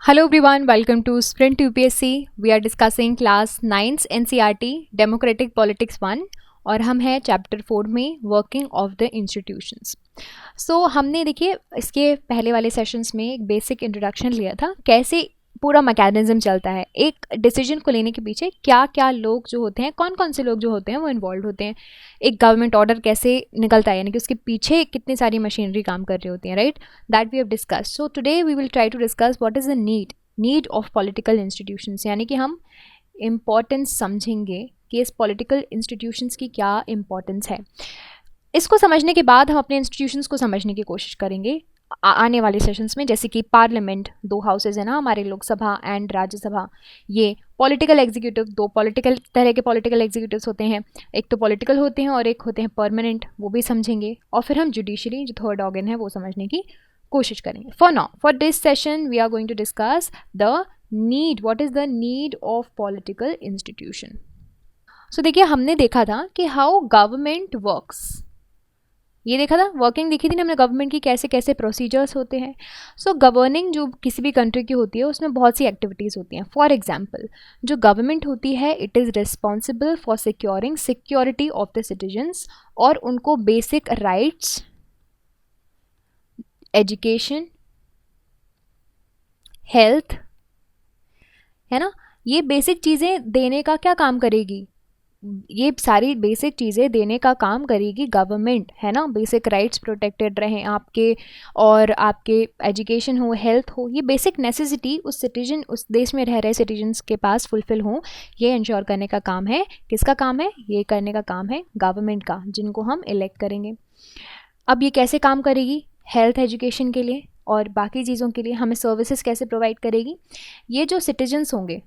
Hello everyone, welcome to Sprint UPSC. We are discussing class 9th NCERT Democratic Politics 1 और हम हैं chapter 4 में working of the institutions. हमने देखिए इसके पहले वाले सेशंस में एक बेसिक इंट्रोडक्शन लिया था कैसे पूरा मैकेनिज्म चलता है, एक डिसीजन को लेने के पीछे क्या क्या लोग जो होते हैं, कौन कौन से लोग जो होते हैं वो इन्वॉल्व होते हैं, एक गवर्नमेंट ऑर्डर कैसे निकलता है, यानी कि उसके पीछे कितनी सारी मशीनरी काम कर रही होती हैं, right. That we have discuss. So today we will try to discuss what is the need of political institutions, यानी कि हम इम्पॉर्टेंस समझेंगे कि इस पॉलिटिकल इंस्टीट्यूशंस की क्या इम्पॉर्टेंस है. इसको समझने के बाद हम अपने इंस्टीट्यूशंस को समझने की कोशिश करेंगे आने वाले सेशंस में, जैसे कि पार्लियामेंट, 2 हाउसेज है ना हमारे, लोकसभा एंड राज्यसभा. ये पॉलिटिकल एग्जीक्यूटिव, 2 पॉलिटिकल तरह के पॉलिटिकल एग्जीक्यूटिव्स होते हैं, एक तो पॉलिटिकल होते हैं और एक होते हैं परमानेंट, वो भी समझेंगे. और फिर हम जुडिशरी जो थर्ड ऑर्गन है वो समझने की कोशिश करेंगे. For now, for this session we are going to discuss the need, what is the need of political institution. So देखिए, हमने देखा था कि हाउ गवर्नमेंट वर्क्स, ये देखा था, वर्किंग देखी थी ना हमने गवर्नमेंट की, कैसे कैसे प्रोसीजर्स होते हैं. सो गवर्निंग जो किसी भी कंट्री की होती है उसमें बहुत सी एक्टिविटीज़ होती हैं. फॉर एग्जांपल, जो गवर्नमेंट होती है it is responsible for securing security of the citizens, और उनको बेसिक राइट्स, एजुकेशन, हेल्थ, है ना, ये बेसिक चीज़ें देने का क्या काम करेगी, ये सारी बेसिक चीज़ें देने का काम करेगी गवर्नमेंट, है ना. बेसिक राइट्स प्रोटेक्टेड रहें आपके, और आपके एजुकेशन हो, हेल्थ हो, ये बेसिक नेसेसिटी उस सिटीजन, उस देश में रह रहे सिटीजन्स के पास फुलफ़िल हों, ये इंश्योर करने का काम है. किसका काम है? ये करने का काम है गवर्नमेंट का, जिनको हम इलेक्ट करेंगे. अब ये कैसे काम करेगी? हेल्थ एजुकेशन के लिए और बाकी चीज़ों के लिए हमें सर्विसेज कैसे प्रोवाइड करेगी? ये जो सिटीजन्स होंगे,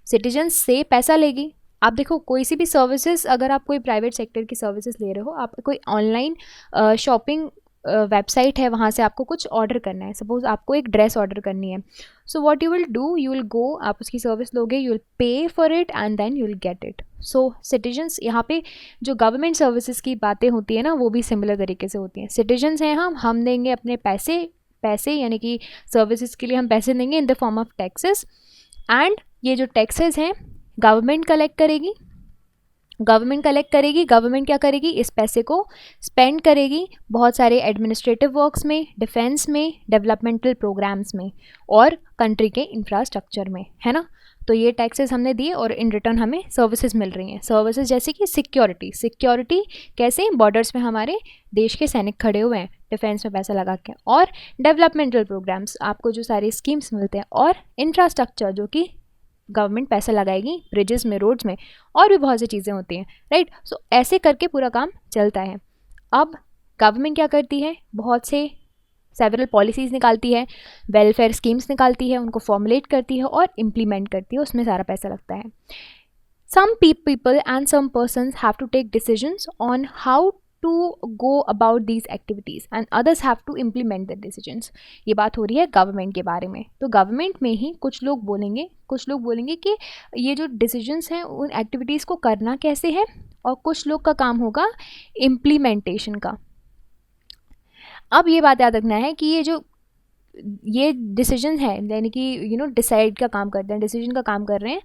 सिटीजन्स से पैसा लेगी. आप देखो, कोई सी भी सर्विसेज, अगर आप कोई प्राइवेट सेक्टर की सर्विसेज ले रहे हो, आप कोई ऑनलाइन शॉपिंग वेबसाइट है, वहाँ से आपको कुछ ऑर्डर करना है, सपोज आपको एक ड्रेस ऑर्डर करनी है. So what you will do, you will go, आप उसकी सर्विस लोगे, you will pay for it and then you will get it. So citizens, यहाँ पे जो गवर्नमेंट सर्विसेज की बातें होती है ना, वो भी सिमिलर तरीके से होती हैं. सिटीजन्स हैं हम देंगे अपने पैसे यानी कि सर्विसेज के लिए हम पैसे देंगे in the form of taxes, and ये जो टैक्सेस हैं गवर्नमेंट कलेक्ट करेगी. गवर्नमेंट क्या करेगी, इस पैसे को स्पेंड करेगी बहुत सारे एडमिनिस्ट्रेटिव वर्क्स में, डिफेंस में, डेवलपमेंटल प्रोग्राम्स में, और कंट्री के इंफ्रास्ट्रक्चर में, है ना. तो ये टैक्सेस हमने दिए और इन रिटर्न हमें सर्विसेज मिल रही हैं. सर्विसेज जैसे कि सिक्योरिटी कैसे, बॉर्डर्स में हमारे देश के सैनिक खड़े हुए हैं डिफेंस में पैसा लगा के, और डेवलपमेंटल प्रोग्राम्स, आपको जो सारे स्कीम्स मिलते हैं, और इंफ्रास्ट्रक्चर जो कि गवर्नमेंट पैसा लगाएगी ब्रिजेस में, रोड्स में, और भी बहुत सी चीज़ें होती हैं, राइट. सो ऐसे करके पूरा काम चलता है. अब गवर्नमेंट क्या करती है, बहुत से सेवरल पॉलिसीज़ निकालती है, वेलफेयर स्कीम्स निकालती है, उनको फॉर्मुलेट करती है और इम्प्लीमेंट करती है, उसमें सारा पैसा लगता है. Some people and some persons have to take decisions on how to go about these activities and others have to implement the decisions. ये बात हो रही है गवर्नमेंट के बारे में. तो गवर्नमेंट में ही कुछ लोग बोलेंगे कि ये जो डिसीजंस हैं उन एक्टिविटीज़ को करना कैसे है, और कुछ लोग का काम होगा इम्प्लीमेंटेशन का. अब ये बात याद रखना है कि ये डिसीजन है, यानी कि डिसाइड का काम करते हैं, डिसीजन का काम कर रहे हैं,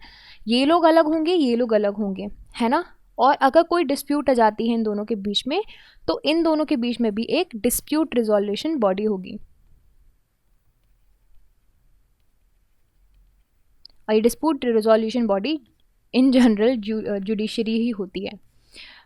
ये लोग अलग होंगे, ये लोग अलग होंगे, है ना. और अगर कोई डिस्प्यूट आ जाती है इन दोनों के बीच में, तो इन दोनों के बीच में भी एक डिस्प्यूट रिजोल्यूशन बॉडी होगी, और ये dispute resolution body in general judiciary ही होती है.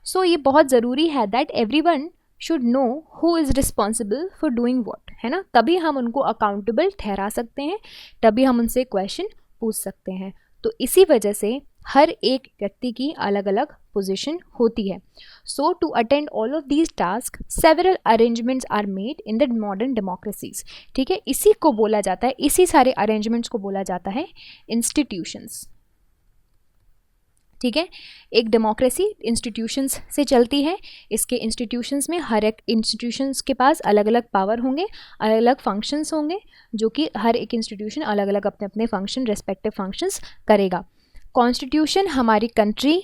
सो ये बहुत ज़रूरी है that everyone should know who is responsible for doing what, है ना. तभी हम उनको अकाउंटेबल ठहरा सकते हैं, तभी हम उनसे क्वेश्चन पूछ सकते हैं. तो इसी वजह से हर एक व्यक्ति की अलग अलग पोजीशन होती है. So to attend all of these task several arrangements are made in the modern democracies. ठीक है, इसी को बोला जाता है, इसी सारे अरेंजमेंट्स को बोला जाता है इंस्टीट्यूशंस. ठीक है, एक डेमोक्रेसी इंस्टीट्यूशंस से चलती है. इसके इंस्टीट्यूशंस में हर एक इंस्टीट्यूशंस के पास अलग अलग पावर होंगे, अलग अलग फंक्शंस होंगे, जो कि हर एक इंस्टीट्यूशन अलग अलग अपने अपने फंक्शन, रेस्पेक्टिव फंक्शंस करेगा. कॉन्स्टिट्यूशन हमारी कंट्री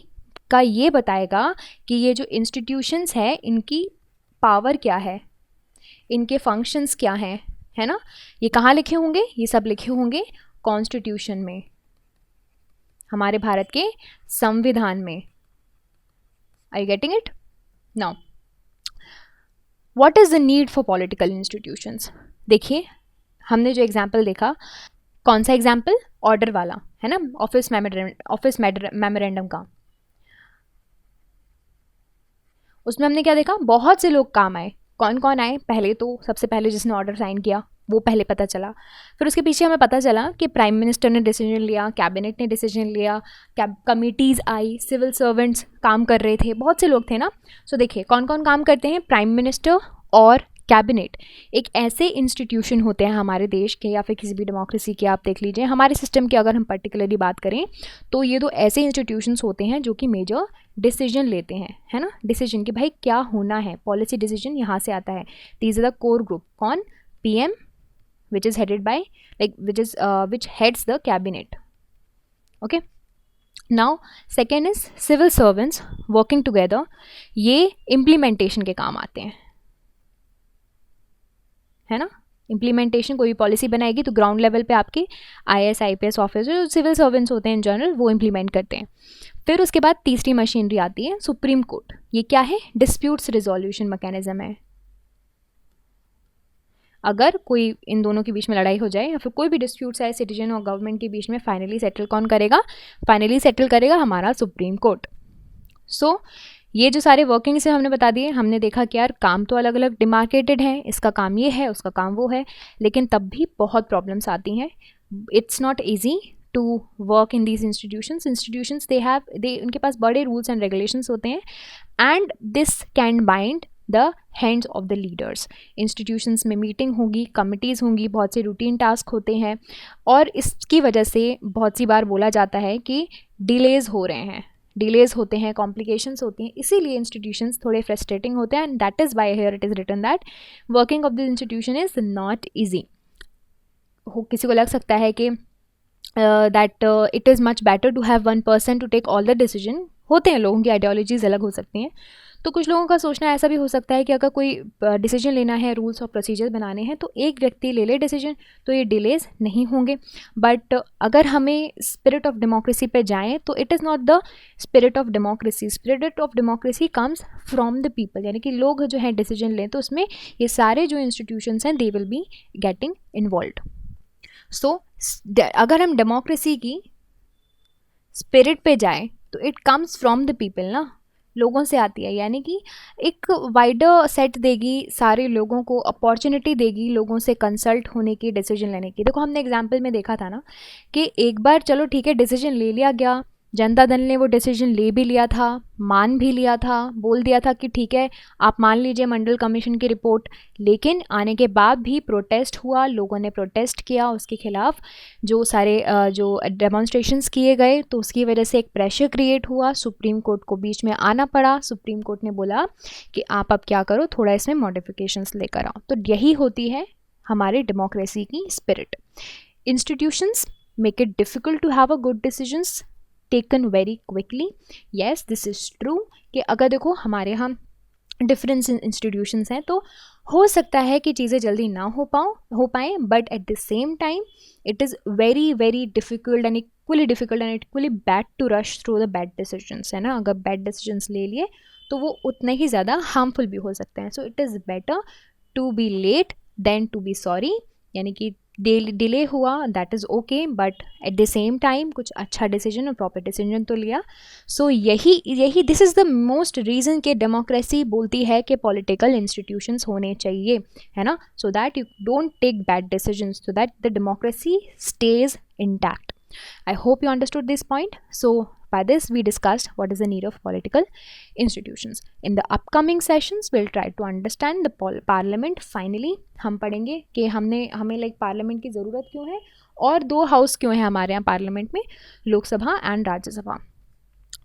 का ये बताएगा कि ये जो इंस्टीट्यूशंस है इनकी पावर क्या है, इनके फंक्शंस क्या हैं, है ना। ये कहाँ लिखे होंगे, ये सब लिखे होंगे कॉन्स्टिट्यूशन में, हमारे भारत के संविधान में। Are you getting it? Now what is the need for political institutions? देखिए हमने जो एग्जाम्पल देखा, कौन सा एग्जाम्पल? ऑर्डर वाला, है ना, ऑफिस मेमोरेंडम का। उसमें हमने क्या देखा, बहुत से लोग काम आए। कौन कौन आए? पहले तो सबसे पहले जिसने ऑर्डर साइन किया वो पहले पता चला, फिर उसके पीछे हमें पता चला कि प्राइम मिनिस्टर ने डिसीजन लिया, कैबिनेट ने डिसीजन लिया, कमिटीज़ आई, सिविल सर्वेंट्स काम कर रहे थे, बहुत से लोग थे ना। सो देखिए कौन कौन काम करते हैं, प्राइम मिनिस्टर और कैबिनेट। एक ऐसे इंस्टीट्यूशन होते हैं हमारे देश के या फिर किसी भी डेमोक्रेसी के, आप देख लीजिए हमारे सिस्टम की अगर हम पर्टिकुलरली बात करें तो ये दो ऐसे इंस्टीट्यूशंस होते हैं जो कि मेजर डिसीजन लेते हैं, है ना। डिसीजन कि भाई क्या होना है, पॉलिसी डिसीजन यहाँ से आता है। These are the core group. कौन? PM, which is headed by which heads the cabinet. Okay, now second is civil servants working together. ये implementation के काम आते हैं, है ना। इम्प्लीमेंटेशन, कोई भी पॉलिसी बनाएगी तो ग्राउंड लेवल पे आपके IAS IPS ऑफिसर जो सिविल सर्वेंट्स होते हैं इन जनरल, वो इम्प्लीमेंट करते हैं। फिर उसके बाद तीसरी मशीनरी आती है सुप्रीम कोर्ट। ये क्या है? डिस्प्यूट्स रिजोल्यूशन मैकेनिज्म है। अगर कोई इन दोनों के बीच में लड़ाई हो जाए या फिर कोई भी डिस्प्यूट्स आए सिटीजन और गवर्नमेंट के बीच में, फाइनली सेटल कौन करेगा? फाइनली सेटल करेगा हमारा सुप्रीम कोर्ट। सो ये जो सारे वर्किंग्स हैं हमने बता दिए। हमने देखा कि यार काम तो अलग अलग डिमार्केटेड हैं, इसका काम ये है, उसका काम वो है, लेकिन तब भी बहुत प्रॉब्लम्स आती हैं। It's not easy to work in these institutions they उनके पास बड़े रूल्स एंड रेगुलेशंस होते हैं, and this can bind the hands of the leaders. Institutions में मीटिंग होगी, कमिटीज़ होंगी, बहुत से रूटीन टास्क होते हैं, और इसकी वजह से बहुत सी बार बोला जाता है कि डिलेज़ हो रहे हैं, डिलेज़ होते हैं, कॉम्प्लिकेशंस होती हैं, इसीलिए इंस्टीट्यूशंस थोड़े फ्रस्ट्रेटिंग होते हैं। And that is why here it is written that working of this institution is not easy. किसी को लग सकता है कि that it is much better to have one person to take all the decision. होते हैं, लोगों की आइडियोलॉजीज अलग हो सकती हैं, तो कुछ लोगों का सोचना ऐसा भी हो सकता है कि अगर कोई डिसीजन लेना है, रूल्स और प्रोसीजर बनाने हैं, तो एक व्यक्ति ले ले डिसीजन, तो ये डिलेज नहीं होंगे। बट अगर हमें स्पिरिट ऑफ डेमोक्रेसी पे जाएं तो it is not the spirit of democracy. Spirit of democracy comes from the people, यानी कि लोग जो हैं डिसीजन लें, तो उसमें ये सारे जो इंस्टीट्यूशंस हैं they will be getting involve. So अगर हम डेमोक्रेसी की स्पिरिट पे जाएं तो it comes from the people ना, लोगों से आती है, यानी कि एक वाइडर सेट देगी, सारे लोगों को अपॉर्चुनिटी देगी लोगों से कंसल्ट होने की, डिसीजन लेने की। देखो हमने एग्जांपल में देखा था ना कि एक बार चलो ठीक है डिसीजन ले लिया गया, जनता दल ने वो डिसीजन ले भी लिया था, मान भी लिया था, बोल दिया था कि ठीक है आप मान लीजिए मंडल कमीशन की रिपोर्ट, लेकिन आने के बाद भी प्रोटेस्ट हुआ, लोगों ने प्रोटेस्ट किया उसके खिलाफ, जो सारे जो डेमोन्स्ट्रेशंस किए गए, तो उसकी वजह से एक प्रेशर क्रिएट हुआ, सुप्रीम कोर्ट को बीच में आना पड़ा। सुप्रीम कोर्ट ने बोला कि आप अब क्या करो, थोड़ा इसमें मॉडिफिकेशंस लेकर आओ। तो यही होती है हमारे डेमोक्रेसी की spirit. Institutions make it difficult to have a good decisions taken very quickly. Yes this is true कि अगर देखो हमारे यहाँ डिफरेंट इंस्टीट्यूशंस हैं तो हो सकता है कि चीज़ें जल्दी ना हो पाएँ, but at the same time it is very very difficult and equally bad to rush through the bad decisions, है ना। अगर बैड डिसीजंस ले लिए तो वो उतने ही ज़्यादा हार्मफुल भी हो सकते हैं। So it is better to be late than to be sorry, यानी कि डिले हुआ that is okay, but at the same time कुछ अच्छा डिसीजन और प्रॉपर डिसीजन तो लिया। सो यही this is the most reason कि डेमोक्रेसी बोलती है कि पॉलिटिकल इंस्टीट्यूशंस होने चाहिए, है ना, so that you don't take bad decisions, so that the democracy stays intact. I hope you understood this point. So by this we discussed what is the need of political institutions. In the upcoming sessions we'll try to understand the parliament. Finally हम पढ़ेंगे कि हमें like parliament की ज़रूरत क्यों है और दो हाउस क्यों है हमारे यहाँ पार्लियामेंट में, Lok Sabha and Rajya Sabha,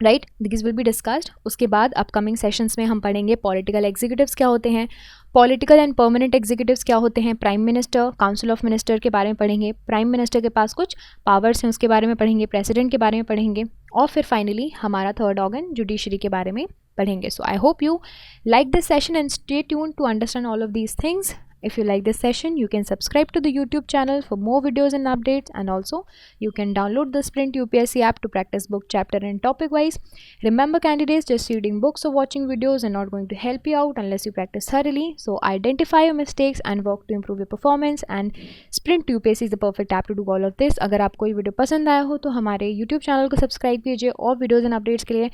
right. This will be discussed. उसके बाद अपकमिंग सेशंस में हम पढ़ेंगे पॉलिटिकल एग्जीक्यूटिव्स क्या होते हैं, पॉलिटिकल एंड परमानेंट एग्जीक्यूटिव्स क्या होते हैं, prime minister, council of minister के बारे में पढ़ेंगे, प्राइम मिनिस्टर के पास कुछ पावर्स हैं उसके बारे में पढ़ेंगे, प्रेसिडेंट के बारे में पढ़ेंगे, और फिर फाइनली हमारा थर्ड ऑर्गन जुडिशरी के बारे में पढ़ेंगे. So I hope you like this session and stay tuned to understand all of these things. If you like this session, you can subscribe to the YouTube channel for more videos and updates, and also you can download the Sprint UPSC app to practice book chapter and topic wise. Remember candidates, just reading books or watching videos are not going to help you out unless you practice thoroughly. So identify your mistakes and work to improve your performance, and Sprint UPSC is the perfect app to do all of this. अगर आपको ये video पसंद आया हो तो हमारे YouTube channel को subscribe कीजिए और वीडियोज़ एंड अपडेट्स के लिए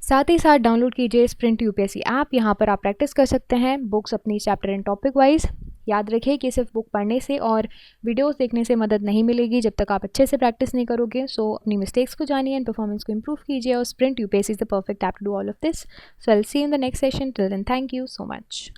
साथ ही साथ डाउनलोड कीजिए स्प्रिंट यूपीएससी ऐप। यहाँ पर आप प्रैक्टिस कर सकते हैं बुक्स अपनी चैप्टर एंड टॉपिक वाइज। याद रखिए कि सिर्फ बुक पढ़ने से और वीडियोस देखने से मदद नहीं मिलेगी जब तक आप अच्छे से प्रैक्टिस नहीं करोगे। सो अपनी मिस्टेक्स को जानिए एंड परफॉर्मेंस को इंप्रूव कीजिए, और Sprint UPSC is the perfect app to do all of this. So I will see you in the next session. Till then, thank you so much.